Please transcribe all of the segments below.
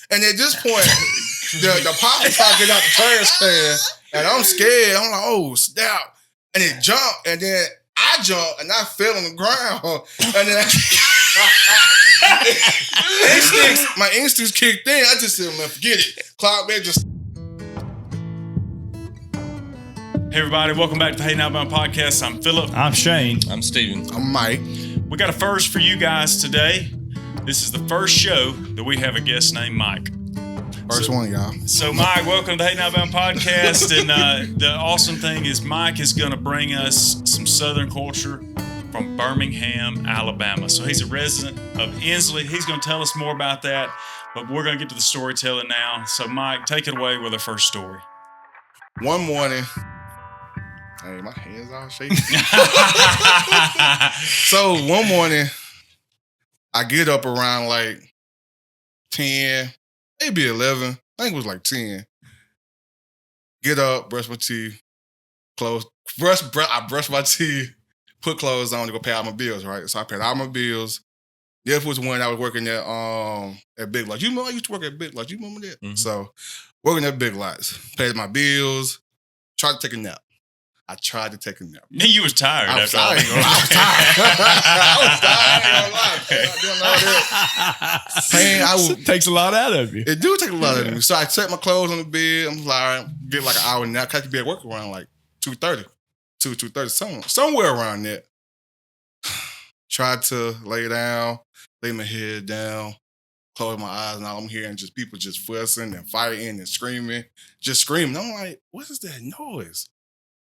And at this point, the poppy top get out the trash can, and I'm scared. I'm like, oh, snap. And it jumped, and then I jumped, and I fell on the ground. And then my instincts kicked in. I just said, man, forget it. Cloud man just... Hey everybody, welcome back to the Hey Now Bound Podcast. I'm Philip. I'm Shane. I'm Steven. I'm Mike. We got a first for you guys today. This is the first show that we have a guest named Mike. First one, y'all. So Mike, welcome to the Hey Now Bound Podcast. And the awesome thing is Mike is going to bring us some Southern culture from Birmingham, Alabama. So he's a resident of Ensley. He's going to tell us more about that. But we're going to get to the storyteller now. So Mike, take it away with our first story. One morning... Hey, my hands all shaking. So one morning, I get up around like 10, maybe 11. I think it was like 10. Get up, brush my teeth, I brush my teeth, put clothes on to go pay out my bills, right? So I paid all my bills. This was when I was working at Big Lots. You know, I used to work at Big Lots. You remember that? Mm-hmm. So working at Big Lots, paid my bills, tried to take a nap. I tried to take a nap. You was tired. I was tired. It takes a lot out of you. It do take a lot out of me. So I set my clothes on the bed. I'm like, get like an hour nap. I could be at work around like 2:30, somewhere around that. Tried to lay down, lay my head down, close my eyes, and all I'm hearing just people just fussing and fighting and screaming, just screaming. I'm like, what is that noise?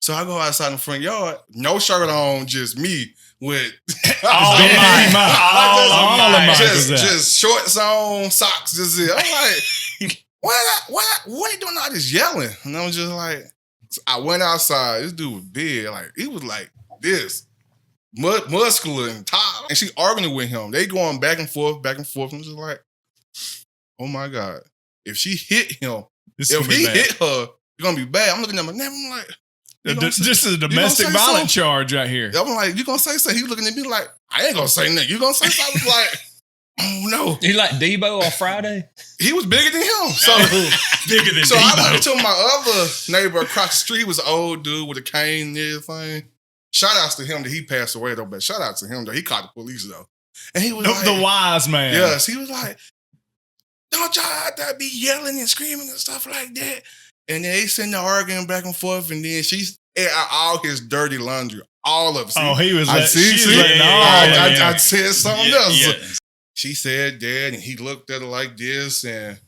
So I go outside in the front yard, no shirt on, just me with all of mine. Just shorts on, socks, just it. I'm like, what are you doing all this yelling? And I was just like, I went outside. This dude was big, like he was like this, muscular and tall. And she arguing with him. They going back and forth. I'm just like, oh my God, if she hit him, if he hit her, it's gonna be bad. I'm looking at my name. I'm like. This is a domestic violence charge right here. I'm like, you gonna say something? He looking at me like, I ain't gonna say nothing. You gonna say something? I was like, oh no. He like Debo on Friday? He was bigger than him. So bigger than so Debo. I went to my other neighbor across the street. He was an old dude with a cane and everything. Shout outs to him that he passed away though, but shout out to him though. He caught the police though. And he was like, the wise man. Yes, he was like, don't y'all have to be yelling and screaming and stuff like that. And then they sitting there arguing back and forth, and then she's aired out all his dirty laundry, all of it. Oh, he was I said something else. Yeah. She said that, and he looked at her like this, and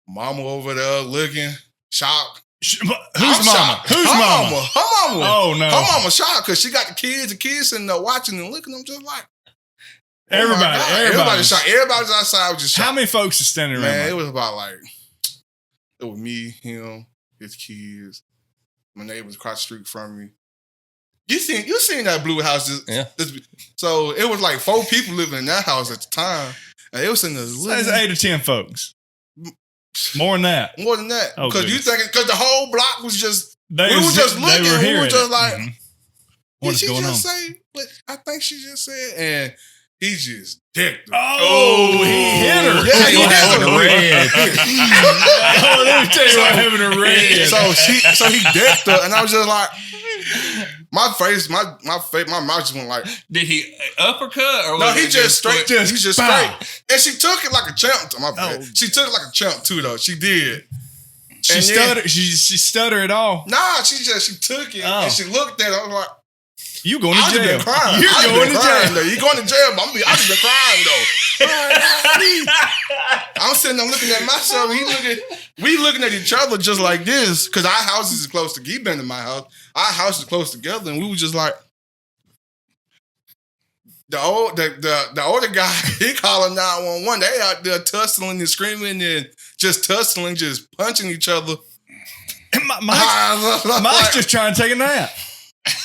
mama over there looking shocked. Who's mama? Who's mama? Her mama. Oh, no. Her mama shocked because she got the kids sitting there watching and looking. I'm just like, everybody shocked. Everybody's outside was just shocked. How many folks are standing around? Man, it was about like, it was me, him, his kids, my neighbors across the street from me. You seen that blue house? So it was like 4 people living in that house at the time, and it was in the. That's 8 or 10 folks. More than that. More than that, because because the whole block was just. We were just looking. We were just like, what is going on? Say? What I think she just said, and he just dicked her. Oh, he hit her. Yeah, he hit her. Red. Oh, let me tell you what happened to Red. So he dicked her, and I was just like, my mouth just went like. Did he uppercut or? No, he just straight. He's just bow. straight, and she took it like a champ. My bad. She took it like a champ too, though. She did. She stuttered. She stuttered at all. Nah, she took it and she looked at it. I was like. You going to jail? Been crying. You're going to jail. Though. You going to jail? But I just been crying though. I'm sitting there looking at myself. We looking at each other just like this because our houses is close together. He been to my house. Our house is close together, and we were just like the older guy. He calling 911. They out there tussling and screaming and just tussling, just punching each other. And Mike's just trying to take a nap.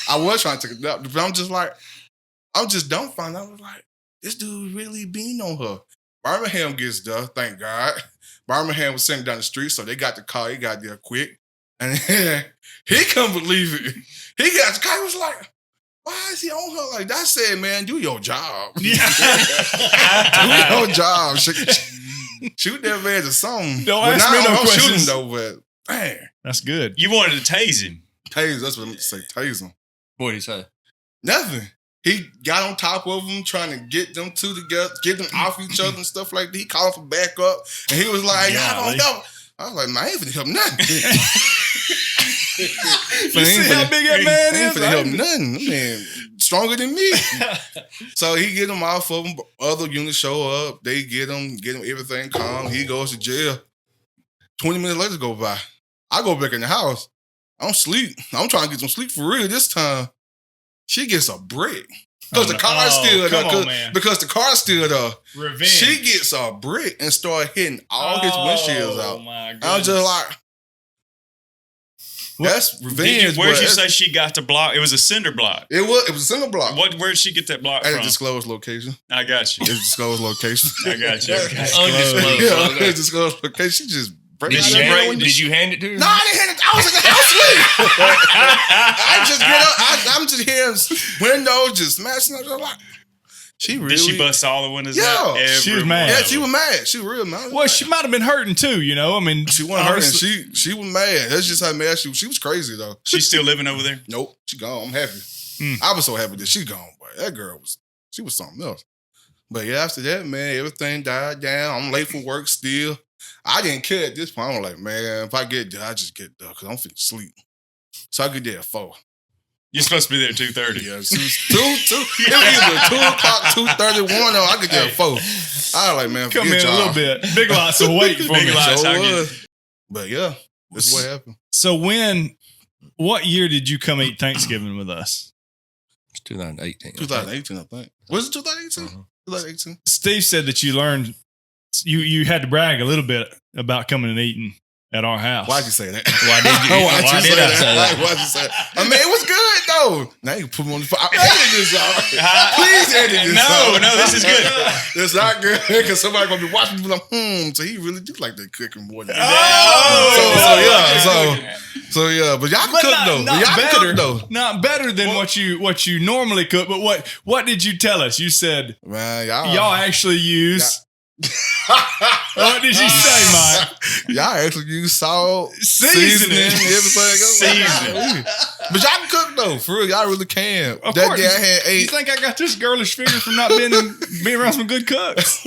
I was trying to take a nap, but I'm just dumbfounded. I was like, this dude really being on her. Birmingham gets there, thank God. Birmingham was sitting down the street, so they got the car. He got there quick. And then he couldn't believe it. He got the car. He was like, why is he on her like that? I said, man, do your job. Do your job. Shoot that man to something. Don't ask me no questions. Shoot him though, but man. That's good. You wanted to tase him. Tase, that's what I meant to say. Tase him. What did he say? Nothing. He got on top of them, trying to get them two together, get them off each other and stuff like that. He called for backup, and he was like, "Y'all don't help." I was like, "Man, I ain't finna help nothing." You see how big that man I ain't is? finna help nothing. Man, stronger than me. So he get them off of them. Other units show up. They get him everything calm. He goes to jail. 20 minutes later go by. I go back in the house. I don't sleep. I'm trying to get some sleep for real this time. She gets a brick. Because the car's still there. Because the car's still there. Revenge. She gets a brick and start hitting all his windshields out. My goodness. I was just like, that's revenge. Where'd you say she got the block? It was a cinder block. It was a cinder block. Where'd she get that block At from? a disclosed location. I got you. It's a disclosed location. I got you. Okay. Undisclosed. Yeah, it's a disclosed location. She just Did you hand it to her? No, I didn't hand it. I was in the house sleep. I just get up. I'm just hearing windows just smashing. I was like, she really. Did she bust all the windows Yeah. out? She was mad. Yeah, she was mad. She was real mad. Well, she might have been hurting too, you know. I mean, She wasn't hurting. She was mad. That's just how mad she was. She was crazy though. She's still living over there? Nope, she gone. I'm happy. I was so happy that she gone, but that girl she was something else. But yeah, after that, man, everything died down. I'm late for work still. I didn't care at this point. I'm like, man, if I get there, I just get there because I'm finna sleep. So I get there at 4. You're supposed to be there at 2:30. Yeah, so it's 2. It was either 2 o'clock, 2:31, or I get there at 4. I was like, man, come in y'all. a little bit. Big lots of wait for me. Big lots. So I'll get was. But yeah, that's what happened. So what year did you come eat Thanksgiving with us? It's 2018. 2018, I think. Was it 2018? 2018. Steve said that you learned, you had to brag a little bit about coming and eating at our house. Why'd you say that? Why did you? Why'd Why you did say I say that? Why'd you say that? I mean, it was good though. Now you put me on the spot. Edit this out. Please edit this out. No, this is good. It's not good because somebody gonna be watching me like, so he really do like that cooking more than So yeah, but y'all can cook though. Not Y'all can better cook though. Not better than what you normally cook. But what did you tell us? You said, Man, y'all actually use. What did you say, Mike? Y'all actually use salt, Seasoning. everything. Seasoning. But y'all can cook though, for real. Y'all really can. Of That course. day I had You 8. think I got this girlish figure from not being around some good cooks?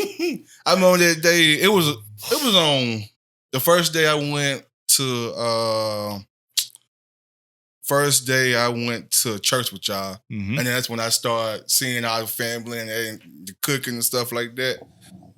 I remember that day. It was on the first day I went to church with y'all. Mm-hmm. And that's when I started seeing our family and the cooking and stuff like that.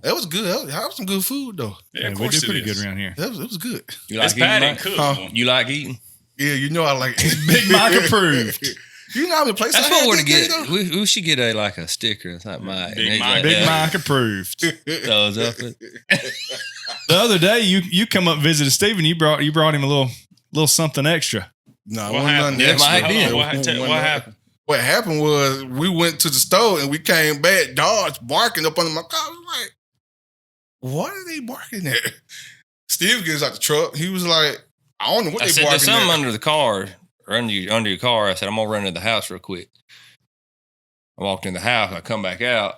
That was good. That was some good food though. Yeah, of we course do pretty it is. good around here. It was good. You It's like bad eating? and cooked. Huh? You like eating? Yeah, you know I like Big Mike approved. You know how many places That's I had what we're to that day, get. though? We should get a sticker. It's like Mike. Big And he's Mike. like Big that. Mike approved. Thumbs up. The other day, you come up and visited Steve, and you brought him a little something extra. No, it What wasn't happened? nothing Yeah, extra. Mike did. It What wasn't what nothing. happened? What happened was we went to the store and we came back, dogs barking up under my car. I was like, what are they barking at? Steve gets out the truck. He was like, I don't know what I they said, there's barking something at. under the car, or under your car. I said, I'm going to run into the house real quick. I walked in the house. I come back out,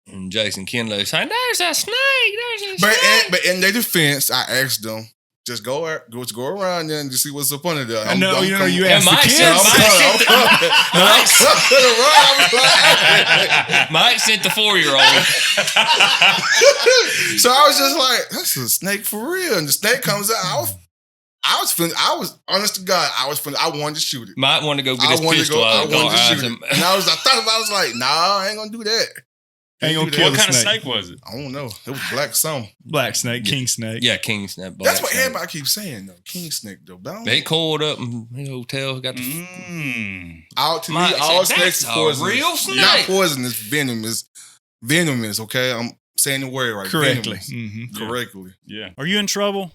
and Jason Kinley saying, there's a snake. There's a snake. But in their defense, I asked them, just go around there and just see what's up under there. I know, you coming. asked the Mike kids. said- Mike sent the 4-year-old. So I was just like, that's a snake for real. And the snake comes out. I was honest to God, I wanted to shoot it. Mike wanted to go get his I wanted pistol I out. wanted to shoot it. And I was like, nah, I ain't gonna do that. Ain't gonna do kill that. What the kind of snake. snake was it? I don't know. It was black something. Black snake, king snake. Yeah, king snake. That's what everybody keeps saying though. King snake though. But I don't They know. coiled up in the hotel. Got the Out to Mike me, all said, snakes "That's are a poisonous. real snake." Not poisonous, venomous, okay? I'm saying the word right. Correctly. Venomous. Mm-hmm. Correctly. Yeah. Are you in trouble?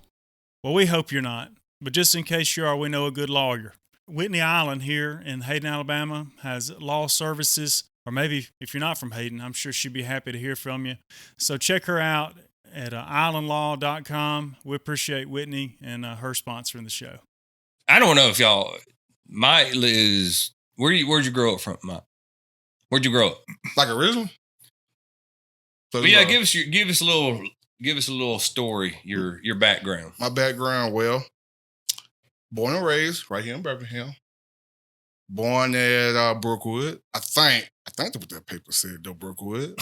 Well, we hope you're not. But just in case you are, we know a good lawyer. Whitney Island here in Hayden, Alabama has law services, or maybe if you're not from Hayden, I'm sure she'd be happy to hear from you. So check her out at islandlaw.com. We appreciate Whitney and her sponsoring the show. I don't know if y'all. Mike is. Where'd you grow up from, Mike? Where'd you grow up? Like original? So, Well, yeah, give us a little. give us a little story, your background. My background, well, born and raised right here in Birmingham. Born at Brookwood. I think that's what that paper said, though, Brookwood.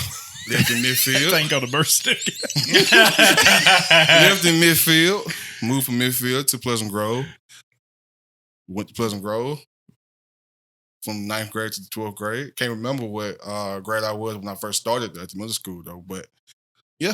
Lived in Midfield. Thank on the birth certificate. Lived in Midfield. Moved from Midfield to Pleasant Grove. Went to Pleasant Grove from 9th grade to the 12th grade. Can't remember what grade I was when I first started at the middle school, though. But, yeah.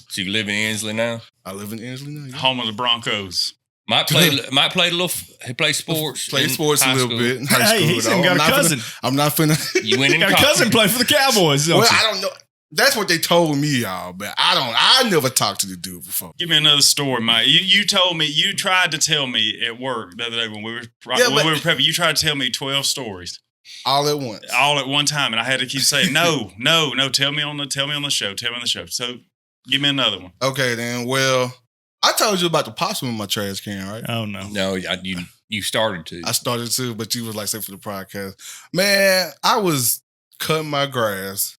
So you live in Ensley now? I live in Ensley now. Yeah. Home of the Broncos. Might play a little. He plays sports. Play in sports a high little school. bit in high school. Hey, he's even got a cousin. I'm not finna. You went in Got a cousin play for the Cowboys, don't Well, you? I don't know. That's what they told me, y'all. But I never talked to the dude before. Give me another story, Mike. You told me, you tried to tell me at work the other day when we were prepping, you tried to tell me 12 stories. All at once. All at one time. And I had to keep saying, no, tell me on the show. So give me another one. Okay, then. Well, I told you about the possum in my trash can, right? Oh, no. No, you started to. I started to, but you was like, say for the podcast. Man, I was cutting my grass.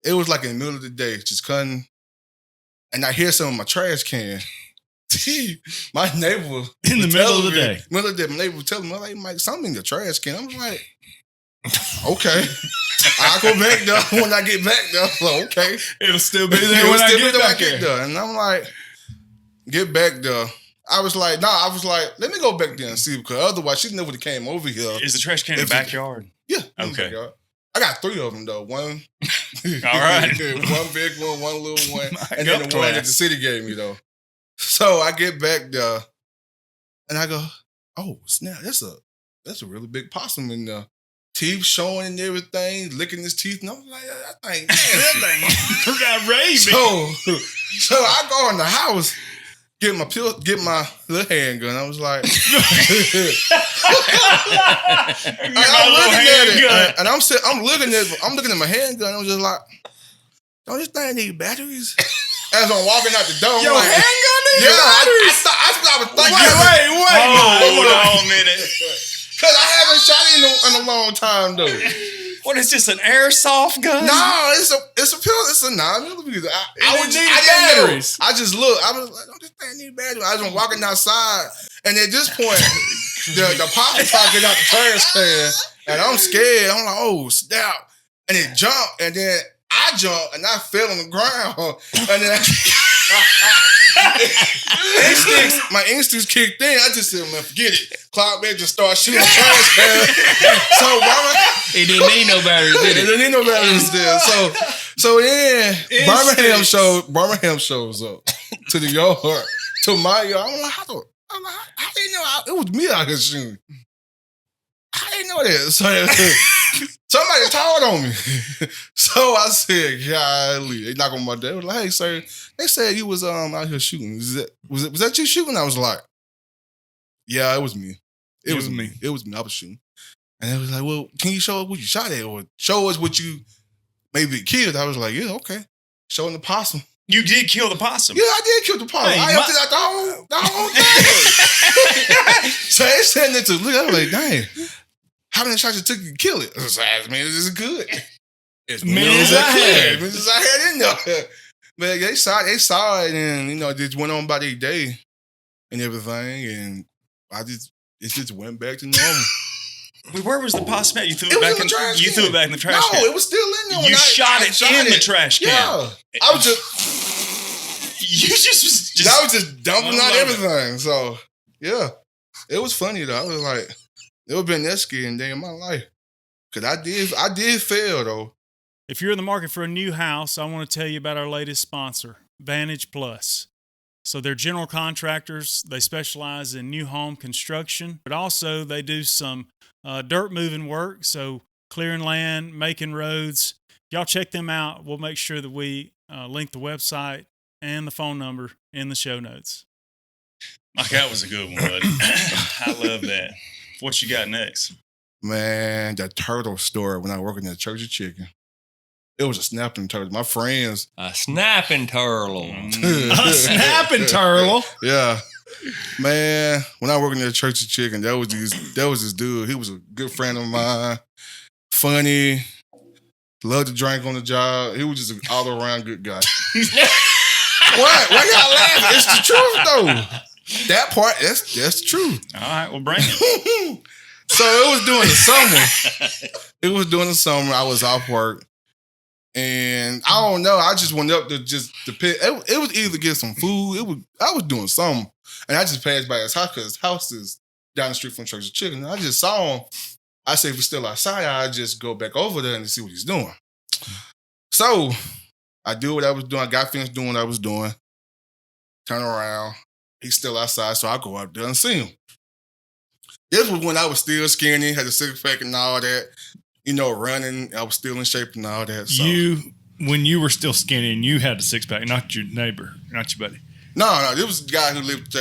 It was like in the middle of the day, just cutting. And I hear something in my trash can. My neighbor In the was middle of telling the me- day. Middle of the day, my neighbor was telling me, like, Mike, something in the trash can. I'm like, okay. I'll go back there when I get back there. I'm like, okay. It'll still be It there was when I still get there when back there. there. And I'm like, get back there. I was like, let me go back there and see, because otherwise she never would have came over here. Is the trash can in the If- backyard? Yeah. Okay. I got 3 of them, though. One. All right. One big one, one little one, My and then the God, one that the class. city gave me, though. So I get back there, and I go, oh, snap, that's a really big possum in there. Teeth showing and everything, licking his teeth. And I'm like, that thing nasty. Got raving. So I go in the house, get my little handgun. I was like, I'm looking at it, and I'm looking at my handgun. I was just like, don't this thing need batteries? As I'm walking out the door, I'm Your like, handgun needs yeah, batteries? that's what I was thinking. Hold on a minute. Because I haven't shot it in a long time, though. What is this, an airsoft gun? No, it's a 9mm. I need didn't batteries. know. I just looked. I was like, oh, this thing need batteries. I was walking outside, and at this point, the possum tried to get out the trash can, and I'm scared. I'm like, oh, snap. And it jumped, and then I jumped, and I fell on the ground. And then my instincts kicked in. I just said, man, forget it. Cloud back just started shooting the trash can. So, He didn't need no batteries, did they he? didn't need no batteries there. So then Birmingham shows up to the yard, to my yard. I'm like, how do you know it was me out here shooting? I didn't know that. So somebody told on me. So I said, golly. They knock on my door. They was like, hey, sir, they said you was out here shooting. Was that you shooting? I was like, yeah, it was me. It was me. It was me. I was shooting. And they was like, well, can you show us what you shot at? Or show us what you maybe killed? I was like, yeah, okay. Showing the possum. You did kill the possum. Yeah, I did kill the possum. Hey, I emptied out the whole thing. So they sitting there to look. I was like, dang, how many shots it took you to kill it? I was like, as many as is good. As many as I had. As many as I had in there. But they saw it and, just went on about their day and everything. And it just went back to normal. Wait, where was the possum at? You threw It it was back in the in trash You can. threw it back in the trash No, can. it was still in there. You shot it in the trash can. Yeah. I was just... You just I was just dumping I out love everything. So, yeah. It was funny, though. I was like, never been that scared day in my life. Because I did fail, though. If you're in the market for a new house, I want to tell you about our latest sponsor, Vantage Plus. So they're general contractors. They specialize in new home construction, but also they do some dirt moving work. So clearing land, making roads. Y'all check them out. We'll make sure that we link the website and the phone number in the show notes. Mike, that was a good one, buddy. I love that. What you got next? Man, the turtle story when I worked in the Church of Chicken. It was a snapping turtle. My friends. A snapping turtle. A snapping turtle. Yeah. Man, when I worked in the Church of Chicken, that was this dude. He was a good friend of mine. Funny. Loved to drink on the job. He was just an all-around good guy. What? Why y'all laughing? It's the truth though. That part, that's the truth. All right, well, bring it. So it was during the summer. I was off work. And I don't know. I just went up to the pit. It was either get some food. I was doing something. And I just passed by his house because his house is down the street from Church of Chicken. And I just saw him. I said, if he's still outside, I'll just go back over there and see what he's doing. So I do what I was doing. I got finished doing what I was doing. Turn around. He's still outside. So I go up there and see him. This was when I was still skinny, had a six-pack and all that. You know, running. I was still in shape and all that. So. When you were still skinny and you had a six-pack, not your neighbor, not your buddy. No, this was the guy who lived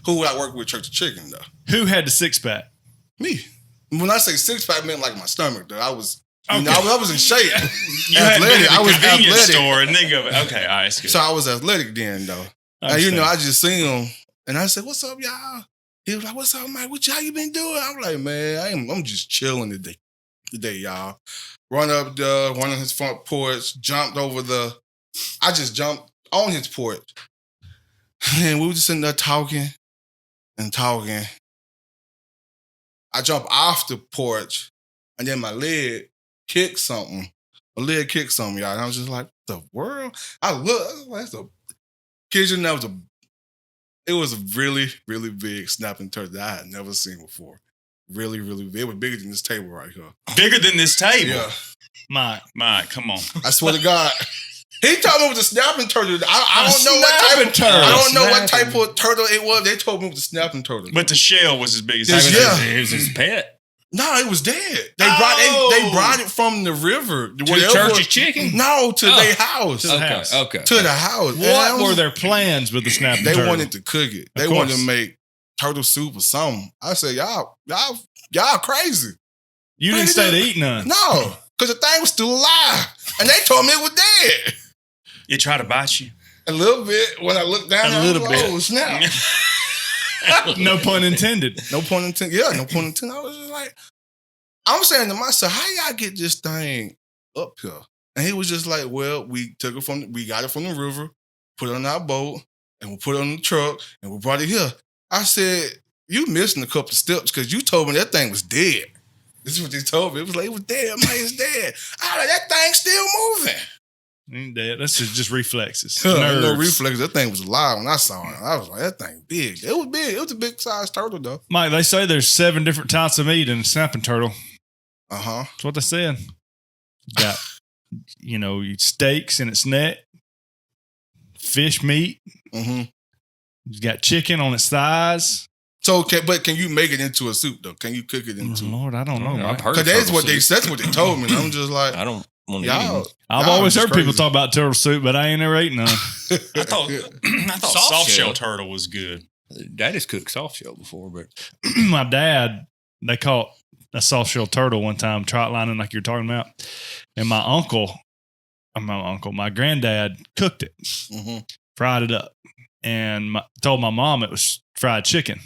who I worked with Church of Chicken, though. Who had the six-pack? Me. When I say six-pack, I meant like my stomach, though. I was, I was in shape. You had been at I was the convenience athletic. store and then go, okay, all right, it's good. So I was athletic then, though. And, I just seen him, and I said, what's up, y'all? He was like, what's up, Mike? How you been doing? I'm like, man, I'm just chilling today, y'all. Run up there, one on his front porch, I just jumped on his porch. And we were just sitting there talking. I jumped off the porch, and then my leg kicked something. Y'all. And I was just like, the world? I looked, it was a really, really big snapping turtle that I had never seen before. Really, really big. It was bigger than this table right here. Bigger than this table? Yeah. Mike, come on. I swear to God. He told me it was a snapping turtle. I don't know what type of turtle. I don't know what type of turtle it was. They told me it was a snapping turtle. But the shell was as big as It was his pet. No, it was dead. They brought it from the river. To Church of Chicken? No, to their house. Okay. To the house. What were their plans with the snapping turtle? They wanted to cook it. They wanted to make turtle soup or something. I said, y'all crazy. You didn't stay to eat none. No, because the thing was still alive. And they told me it was dead. It tried to bite you? A little bit. When I looked down, I was like, oh, snap. No pun intended. No pun intended. Yeah, no pun intended. I was just like, I'm saying to myself, how y'all get this thing up here? And he was just like, well, we got it from the river, put it on our boat, and we put it on the truck, and we brought it here. I said, you missing a couple of steps because you told me that thing was dead. This is what they told me. It was like, it was dead. Man, it's dead. I like, that thing's still moving. Ain't dead. That's just reflexes. No reflexes. That thing was alive when I saw it. I was like, that thing big. It was big. It was a big size turtle, though. Mike, they say there's 7 different types of meat in a snapping turtle. Uh-huh. That's what they said. Got, steaks in its neck, fish meat. Mm-hmm. It's got chicken on its thighs. So, can you make it into a soup, though? Can you cook it into? Lord, I don't know. I've heard because that's what they told me. And I'm just like, I don't want to y'all. I've always heard people talk about turtle soup, but I ain't never eaten none. I thought soft shell turtle was good. Daddy's cooked soft shell before, but My dad, they caught a soft shell turtle one time, trot lining like you're talking about. And my granddad cooked it, Mm-hmm. fried it up, and told my mom it was fried chicken.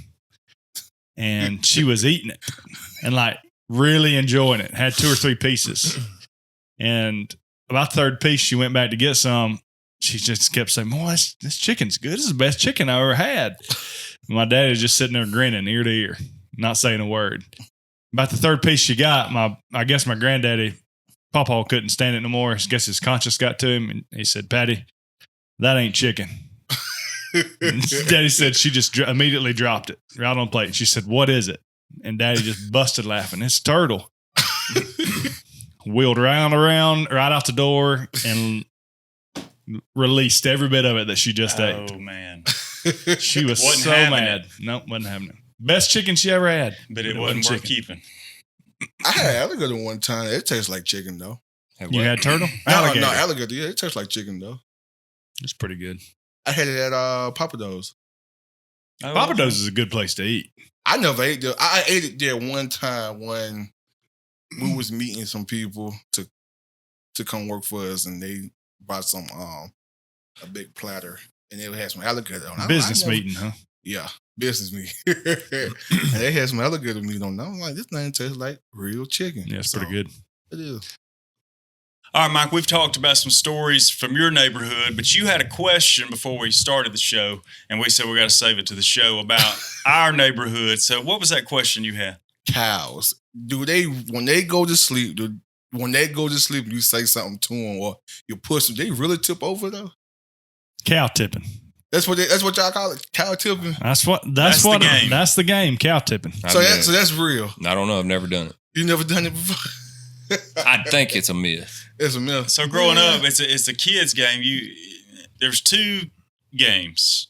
And she was eating it and like really enjoying it. Had 2 or 3 pieces. And about the 3rd piece, she went back to get some. She just kept saying, boy, this chicken's good. This is the best chicken I ever had. And my dad is just sitting there grinning ear to ear, not saying a word. About the 3rd piece she got, I guess my granddaddy, Pawpaw, couldn't stand it no more. I guess his conscience got to him. And he said, Patty, that ain't chicken. Daddy said she just immediately dropped it right on the plate. She said, what is it? And Daddy just busted laughing. It's turtle. Wheeled around right out the door and released every bit of it that she just ate. Oh, man. She was Wasn't so having mad. Nope, wasn't having it. Best chicken she ever had. But it wasn't worth keeping. I had alligator one time. It tastes like chicken, though. You had turtle? No, Alligator. alligator. Yeah, it tastes like chicken, though. It's pretty good. I had it at Papa Do's. Oh, Papa Do's is a good place to eat. I never ate there. I ate it there one time when we was meeting some people to come work for us, and they brought some a big platter, and it had some alligator on it. Business meeting, huh? Yeah, business meat. And they had some alligator meat on it. I'm like, this thing tastes like real chicken. Yeah, it's So, pretty good. It is. All right, Mike, we've talked about some stories from your neighborhood, but you had a question before we started the show, and we said we got to save it to the show about our neighborhood. So what was that question you had? Cows. When they go to sleep, you say something to them or you push them, they really tip over though? Cow tipping. That's what y'all call it? Cow tipping? That's the game. That's the game, cow tipping. So that's real. I don't know. I've never done it. You never done it before? I think it's a myth. It's a myth. So growing up, it's a kids game. There's two games: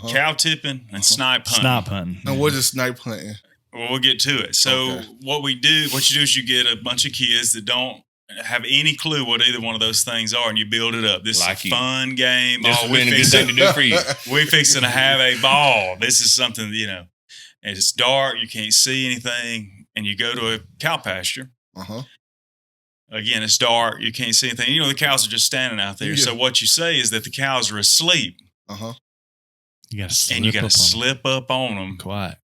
cow tipping and snipe hunting. Snipe hunting. And what is snipe hunting? Well, we'll get to it. So what you do is you get a bunch of kids that don't have any clue what either one of those things are, and you build it up. This is a fun game. This has been a good thing to do for you. We're fixing to have a ball. This is something, and it's dark. You can't see anything, and you go to a cow pasture. Again, it's dark. You can't see anything. The cows are just standing out there. Yeah. So what you say is that the cows are asleep. You got to slip up on them. Quiet.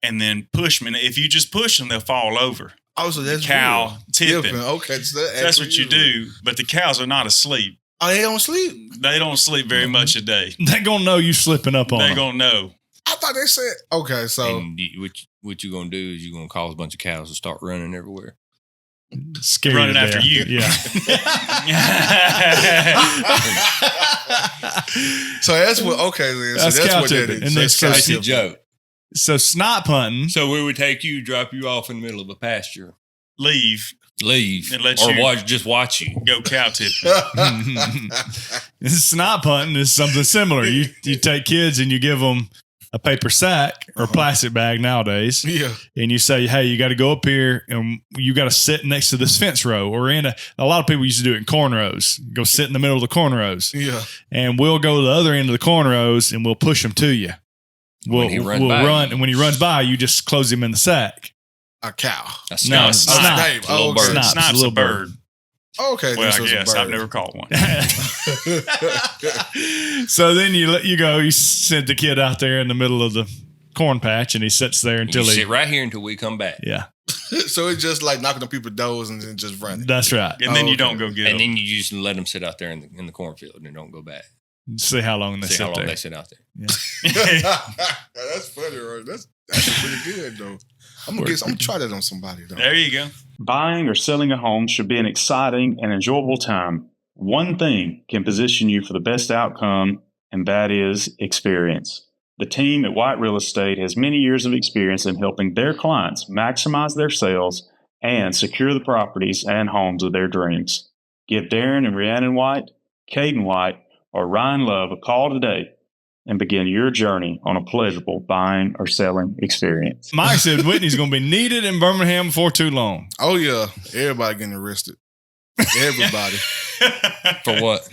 And then push them. And if you just push them, they'll fall over. Oh, so that's cow tipping. Okay, so that's what you do. But the cows are not asleep. Oh, they don't sleep? They don't sleep very much a day. They're going to know you slipping up on them. They're going to know. I thought they said, okay, so. And what you're going to do is you're going to cause a bunch of cows to start running everywhere. Scary running after you. Yeah. So that's what, okay, then. That's so that's what tipping. that is. And So That's a joke. So snipe hunting. So we would take you, drop you off in the middle of a pasture. Leave. And let or you just watch you. Go cow tipping. Snipe hunting is something similar. You take kids and you give them a paper sack or plastic bag nowadays. Yeah. And you say, hey, you got to go up here and you got to sit next to this fence row or a lot of people used to do it in corn rows. Go sit in the middle of the corn rows. Yeah. And we'll go to the other end of the corn rows and we'll push them to you. We'll run. And when he runs by, you just close him in the sack. A cow. A snipe. No, snipe. A little bird. Snipe's a bird. Okay. Well, I guess I've never caught one. So then you go, you send the kid out there in the middle of the corn patch and he sits there until sit right here until we come back. Yeah. So it's just like knocking on people's doors and then just running. That's right. And then you don't go get them. And then you just let them sit out there in the cornfield and don't go back. See how long they sit there. See how long they sit out there. Yeah. That's funny, right? That's pretty good, though. I'm gonna try that on somebody, though. There you go. Buying or selling a home should be an exciting and enjoyable time. One thing can position you for the best outcome, and that is experience. The team at White Real Estate has many years of experience in helping their clients maximize their sales and secure the properties and homes of their dreams. Give Darren and Rhiannon White, Caden White, or Ryan Love a call today and begin your journey on a pleasurable buying or selling experience. Mike said Whitney's going to be needed in Birmingham before too long. Oh, yeah. Everybody getting arrested. Everybody. For what?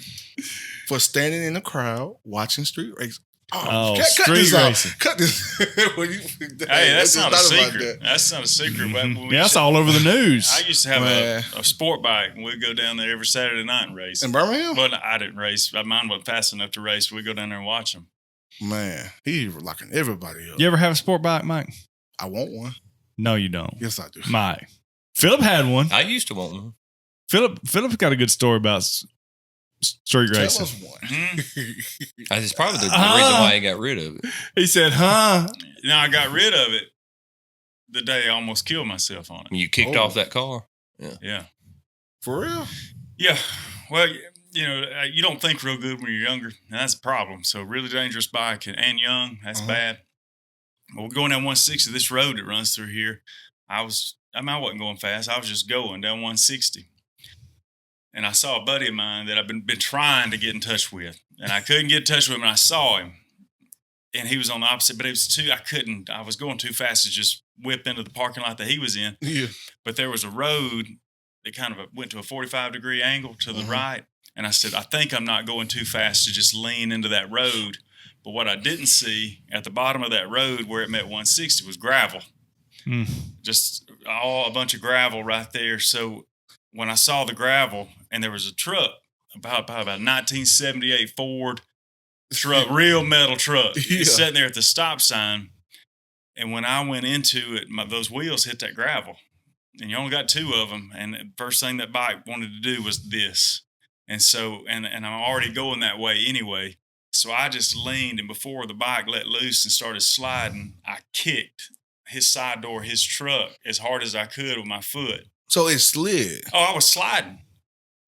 For standing in the crowd watching street race. Cut street this racing. Cut this. Hey, that's not a secret. That's not a secret. Mm-hmm. Yeah, that's all over the news. I used to have a sport bike, and we'd go down there every Saturday night and race. In Birmingham? Well, I didn't race. Mine wasn't fast enough to race. We'd go down there and watch them. Man, he's locking everybody up. You ever have a sport bike, Mike? I want one. No, you don't. Yes, I do. Mike. Philip had one. I used to want one. Philip's got a good story about street racing. Tell us one. That's probably the reason why he got rid of it. He said, huh? No, I got rid of it the day I almost killed myself on it. You kicked off that car? Yeah. For real? Yeah. Well, you don't think real good when you're younger, and that's a problem. So really dangerous bike and young, that's bad. Well, we're going down 160, this road that runs through here. I wasn't going fast. I was just going down 160. And I saw a buddy of mine that I've been trying to get in touch with. And I couldn't get in touch with him, and I saw him. And he was on the opposite, but it was I was going too fast to just whip into the parking lot that he was in. Yeah. But there was a road that kind of went to a 45-degree angle to the right. And I said, I think I'm not going too fast to just lean into that road. But what I didn't see at the bottom of that road where it met 160 was gravel. Just a bunch of gravel right there. So when I saw the gravel and there was a truck, about a 1978 Ford truck, real metal truck, sitting there at the stop sign. And when I went into it, those wheels hit that gravel. and you only got 2 of them. And the first thing that bike wanted to do was this. And so, and I'm already going that way anyway. So I just leaned, and before the bike let loose and started sliding, I kicked his side door of his truck as hard as I could with my foot. So it slid. Oh, I was sliding.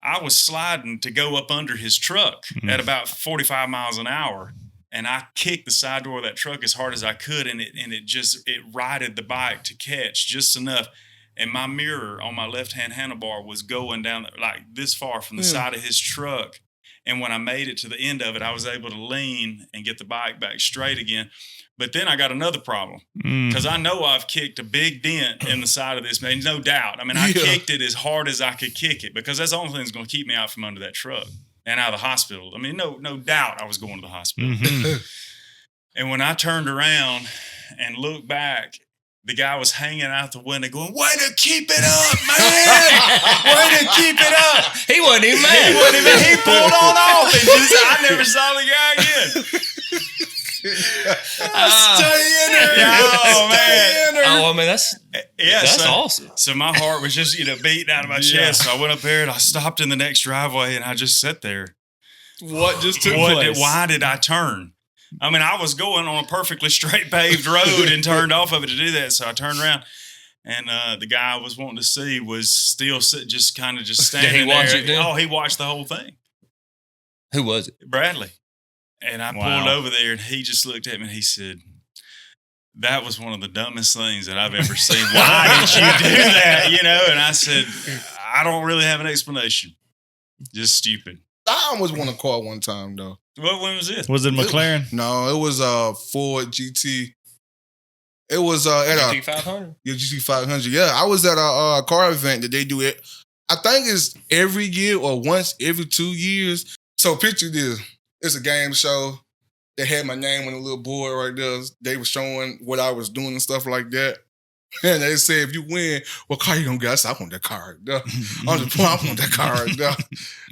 I was sliding to go up under his truck at about 45 miles an hour. And I kicked the side door of that truck as hard as I could, and it righted the bike to catch just enough. And my mirror on my left-hand handlebar was going down like this far from the side of his truck. And when I made it to the end of it, I was able to lean and get the bike back straight again. But then I got another problem because I know I've kicked a big dent in the side of this, man, no doubt. I mean, I kicked it as hard as I could kick it because that's the only thing that's going to keep me out from under that truck and out of the hospital. I mean, no doubt I was going to the hospital. And when I turned around and looked back, the guy was hanging out the window going, way to keep it up, man. Way to keep it up. He wasn't even mad. He pulled on off and I never saw the guy again. Stay in there. Oh, man. Oh, I mean, that's awesome. So my heart was just, beating out of my chest. So I went up there and I stopped in the next driveway and I just sat there. What just took place? Why did I turn? I mean, I was going on a perfectly straight paved road and turned off of it to do that. So I turned around, and the guy I was wanting to see was still just standing there. Did he watch it then? Oh, he watched the whole thing. Who was it? Bradley. And I pulled over there, and he just looked at me, and he said, that was one of the dumbest things that I've ever seen. Why did you do that? And I said, I don't really have an explanation. Just stupid. I almost won a car one time, though. When was this? Was it McLaren? No, it was Ford GT. It was at a GT500. Yeah, GT500. Yeah, I was at a car event that they do it. I think it's every year or once every 2 years. So picture this: it's a game show. They had my name on a little board right there. They were showing what I was doing and stuff like that. And they said, if you win, what car you gonna get? I said, I want that car right there. I want that car right there.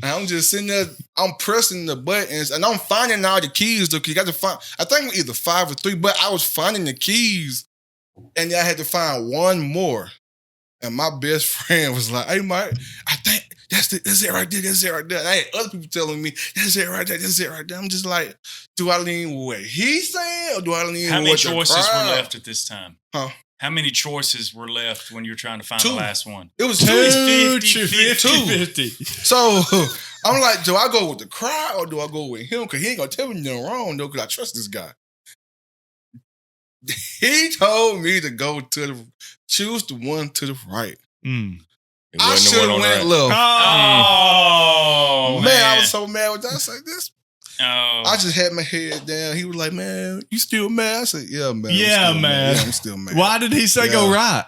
And I'm just sitting there, I'm pressing the buttons, and I'm finding all the keys though, because you got to find, I think either 5 or 3, but I was finding the keys, and I had to find one more. And my best friend was like, hey, Mike, I think that's it right there, that's it right there. And I had other people telling me, that's it right there, that's it right there. I'm just like, do I lean with what he's saying, or do I lean How with many what choices the crowd? were left at this time? Huh? How many choices were left when you were trying to find 2. the last one? It was 50. So I'm like, do I go with the crowd or do I go with him? Because he ain't going to tell me nothing wrong, though, because I trust this guy. He told me to choose the one to the right. I should have went left. Oh, man, I was so mad with that. I was like, this. Oh. I just had my head down. He was like, man, you still mad? I said, yeah, man. Yeah, man. Yeah, I'm still mad. Why did he say go right?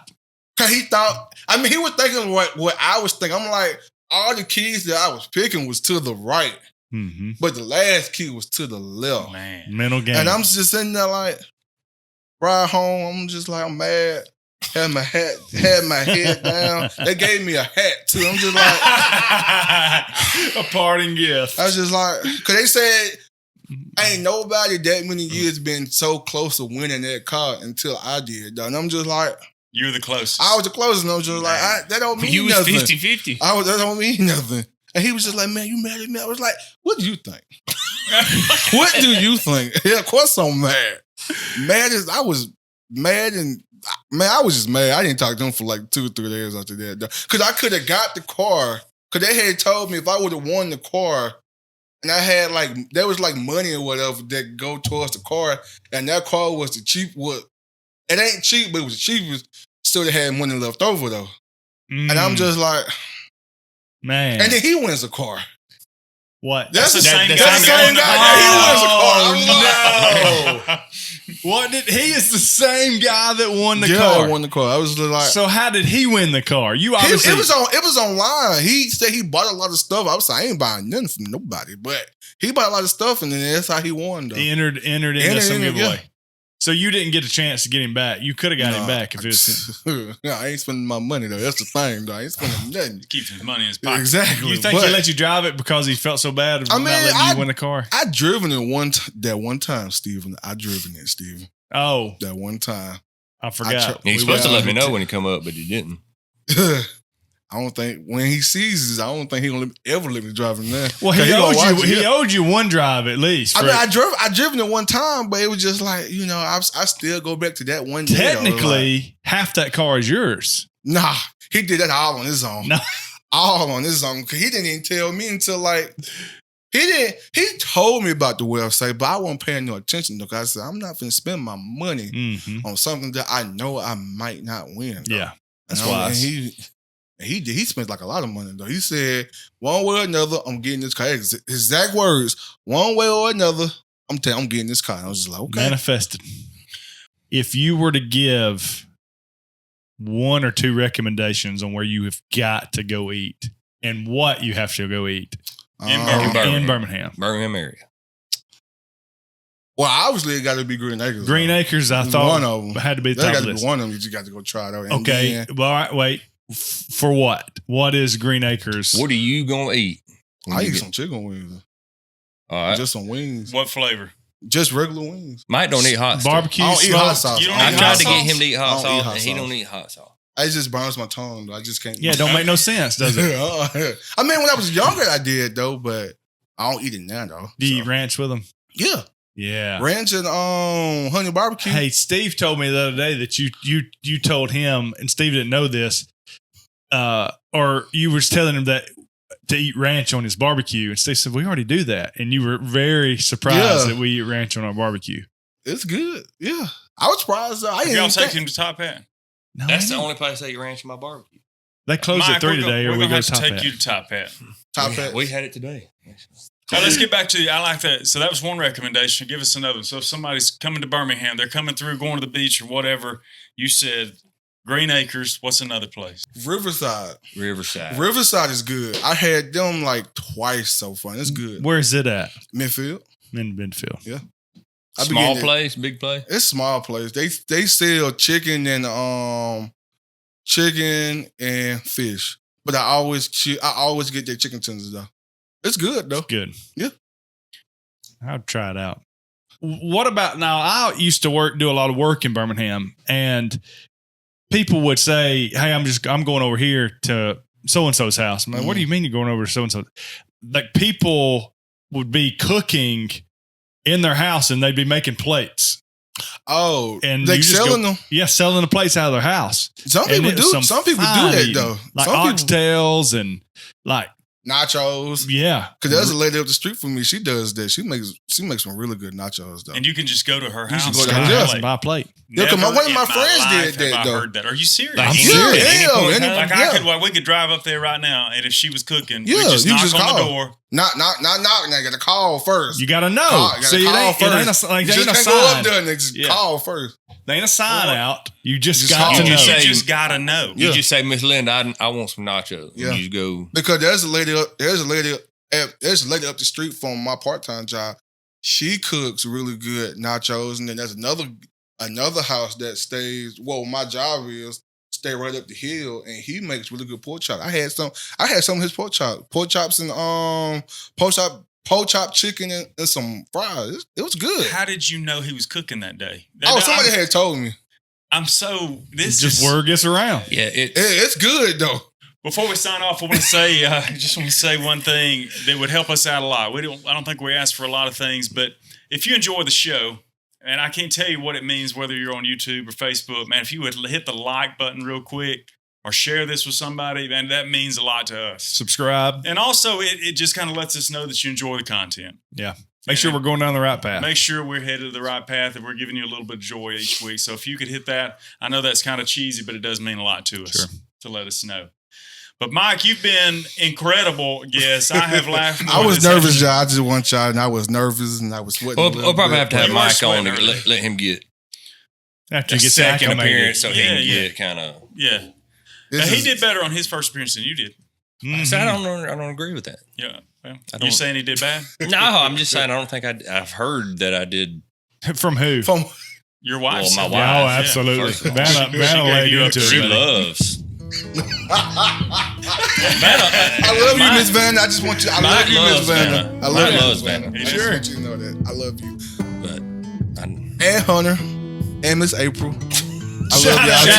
Because he thought, he was thinking what I was thinking. I'm like, all the keys that I was picking was to the right. Mm-hmm. But the last key was to the left. Man. Mental game. And I'm just sitting there like, ride home, I'm just like, I'm mad. Had my head down. They gave me a hat too. I'm just like a parting gift. I was just like, because they said ain't nobody that many years been so close to winning that car until I did, though. And I'm just like, you were the closest. I was the closest, and I was just like, that don't mean You was nothing. 50-50. That don't mean nothing. And he was just like, man, you mad at me? I was like, what do you think? What do you think? Yeah, of course I'm mad. I was mad and man, I was just mad. I didn't talk to him for like 2 or 3 days after that. Because I could have got the car. Because they had told me if I would have won the car, and I had there was money or whatever that go towards the car, and that car was the cheap. It ain't cheap, but it was the cheapest. Still, they had money left over though. And I'm just like, man. And then he wins the car. What? That's the same guy. That's the same guy. He wins the car. No. What he is the same guy that won the car. Yeah, won the car. I was like, so how did he win the car? You obviously it was online. He said he bought a lot of stuff. I was like, I ain't buying nothing from nobody, but he bought a lot of stuff, and then that's how he won. Though. He entered into some giveaway. So you didn't get a chance to get him back. You could have got him back if it was him. Yeah, I ain't spending my money though. That's the thing though. I ain't spending nothing. Keeps his money in his pocket. Exactly. You think he let you drive it because he felt so bad about not letting you win the car? I driven it that one time, Stephen. I driven it, Stephen. Oh. That one time. I forgot. He was supposed to let me know when he come up, but he didn't. I don't think when he sees this, I don't think he'll ever let me drive him there. Well, he owed you one drive at least. I mean, I driven it one time, but it was just like, I still go back to that one day. Technically, half that car is yours. Nah, he did that all on his own. No. All on his own. Cause he didn't even tell me until like he told me about the website, but I wasn't paying no attention because I said, I'm not gonna spend my money on something that I know I might not win. Though. Yeah. That's wise. And he spent like a lot of money though. He said, one way or another, I'm getting this car. His exact words, one way or another, I'm getting this car. And I was just like, okay. Manifested. If you were to give 1 or 2 recommendations on where you have got to go eat and what you have to go eat in Birmingham. Birmingham area. Well, obviously it got to be Green Acres. Green Acres, I thought one of them had to be the top top of the list. list. One of them that you got to go try it out. Okay, well, all right, wait. For what? What is Green Acres? What are you gonna eat? I eat some chicken wings. All right. Just some wings. What flavor? Just regular wings. Mike don't eat hot barbecue. I don't eat hot sauce. You don't I eat tried hot to get sauce? him to eat hot I don't eat sauce, hot and he sauce. don't eat hot sauce. It just burns my tongue. Though. I just can't. Yeah, it don't make no sense, does it? I mean, when I was younger, I did though, but I don't eat it now though. Do you eat ranch with them? Yeah, Yeah. ranch and honey barbecue. Hey, Steve told me the other day that you told him, and Steve didn't know this, or you were telling him that to eat ranch on his barbecue, and Steve said, we already do that. And you were very surprised that we eat ranch on our barbecue. It's good. Yeah, I was surprised. Though. I Have didn't y'all even taken think. him to Top Hat? No, That's the I know. only place I eat ranch in my barbecue. They closed Mike, at 3 today, or we're we gonna go have to to Top take Hat. you to Top Hat. Top Hat. We had it today. So let's get back to, I like that. So that was one recommendation. Give us another. So if somebody's coming to Birmingham, they're coming through, going to the beach or whatever, you said Green Acres. What's another place? Riverside. Riverside. Is good. I had them like twice so far. It's good. Where's it at? Midfield. In Midfield. Yeah. Small place, big place. It's small place. They sell chicken and fish. But I always get their chicken tenders though. It's good though. Good. Yeah. I'll try it out. What about now? I used to do a lot of work in Birmingham, and people would say, hey, I'm going over here to so-and-so's house. I'm like, what do you mean you're going over to so-and-so? Like, people would be cooking in their house and they'd be making plates. Oh, And they you just selling them. Yeah, selling the plates out of their house. Some And people it was do. Some people do that eating, though. Like Some people, oxtails and like, nachos. yeah. Because there's a lady up the street from me. She does that. She makes some really good nachos though. And you can just go to her You house. should go to Buy her a house house and buy a plate. Yeah, 'cause Never one of my in friends life did that, have I though. heard that. Are you serious? I'm Any- serious. any Yeah, point in any- time? Like yeah. we could drive up there right now, and if she was cooking, Yeah, we just you knock just on call. the door. Not knocking. I got to call first. You got to know. Call, See, it ain't a, You ain't a just can't go up sign. there and just Yeah. call first. There ain't a sign out. You just Just got call. to You know. just You just gotta know. Yeah. You just say, Miss Linda, I want some nachos. Yeah. And you just go. Because there's a lady up the street from my part-time job. She cooks really good nachos, and then there's another house that stays. Well, my job is stay right up the hill, and he makes really good pork chop. I had some of his pork chops, and pork chop chicken and some fries. It was good. How did you know he was cooking that day? Somebody had told me. Just word gets around. Yeah, It's good though. Before we sign off, I want to say, just want to say one thing that would help us out a lot. I don't think we ask for a lot of things, but if you enjoy the show, and I can't tell you what it means, whether you're on YouTube or Facebook, man, if you would hit the like button real quick or share this with somebody, man, that means a lot to us. Subscribe. And also, it just kind of lets us know that you enjoy the content. Yeah. Make sure we're going down the right path. Make sure we're headed the right path and we're giving you a little bit of joy each week. So if you could hit that, I know that's kind of cheesy, but it does mean a lot to us to let us know. But Mike, you've been incredible guest. I have laughed more I was this nervous, episode. y'all. I just one shot, and I was nervous, and I was sweating. We'll probably have to have You were Mike sweating on to earlier. let him get After a you get second acclimated. appearance so he Yeah, can yeah. get kind of. Yeah. This He is- did better on his first appearance than you did. Mhm. So I don't agree with that. Yeah. Well, I you don't- saying he did bad? No, I'm just saying I don't think I've heard that I did. From who? From Your wife. Well, my said wife. that. Oh, absolutely. First of all. Vanna gave laid you up into to it. She buddy. loves. I love you, Miss Vanna. I just want you. I Mike love you, Miss loves Vanna. Vanna. I love Mike you, loves Miss Vanna. Vanna. I just Sure. want you to know that I love you. But And Hunter, and Miss April. I love y'all too.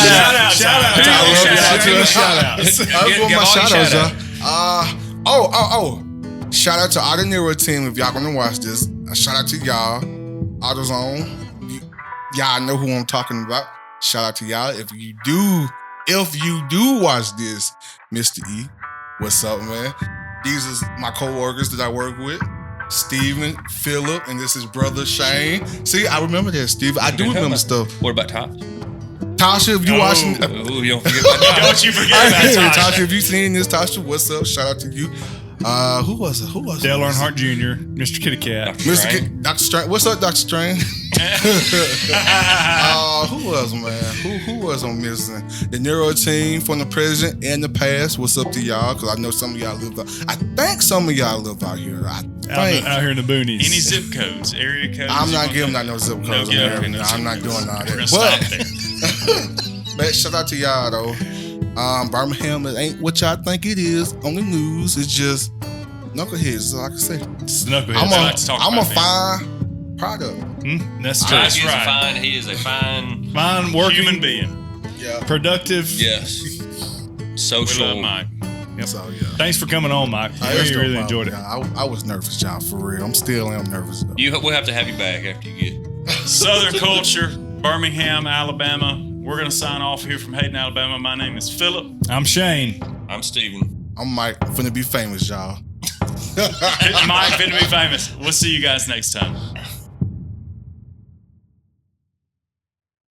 Shout out. I love y'all too. Shout out. I want my shout outs, y'all. Shout out to all the Nero team. If y'all gonna watch this, a shout out to y'all. AutoZone. Y'all know who I'm talking about. Shout out to y'all. If you do watch this, Mr. E, what's up, man? These is my co-workers that I work with. Steven, Philip, and this is brother Shane. See, I remember that, Steve. I do remember stuff. What about Tasha? Tasha, if you watching, Oh, you don't forget about Tasha. Don't you forget about Tasha. Tasha, if you seen this, Tasha, what's up? Shout out to you. Who was it? Dale Earnhardt Jr., Mr. Kitty Cat. Dr. Strange. What's up, Dr. Strange? Who was, man? Who was on missing? The Nero team from the present and the past. What's up to y'all? Because I know some of y'all live out. I think some of y'all live out here. Out here in the boonies. Any zip codes, area codes? I'm not giving out no zip codes. I'm not doing all that. We're gonna stop there. But shout out to y'all though. Birmingham, it ain't what y'all think it is on the news. It's just knuckleheads, like I say. It's knuckleheads. I'm a fine product. That's true. That's He right. is a fine working, Human being. Yeah. productive. yes, We social. love Mike. So yeah. Thanks for coming on, Mike. I That's no really problem, enjoyed it. y'all. I was nervous, y'all, for real. I'm nervous. Though. We'll have to have you back after you get. Southern culture, Birmingham, Alabama. We're going to sign off here from Hayden, Alabama. My name is Philip. I'm Shane. I'm Steven. I'm Mike. I'm finna be famous, y'all. Mike, finna be famous. We'll see you guys next time.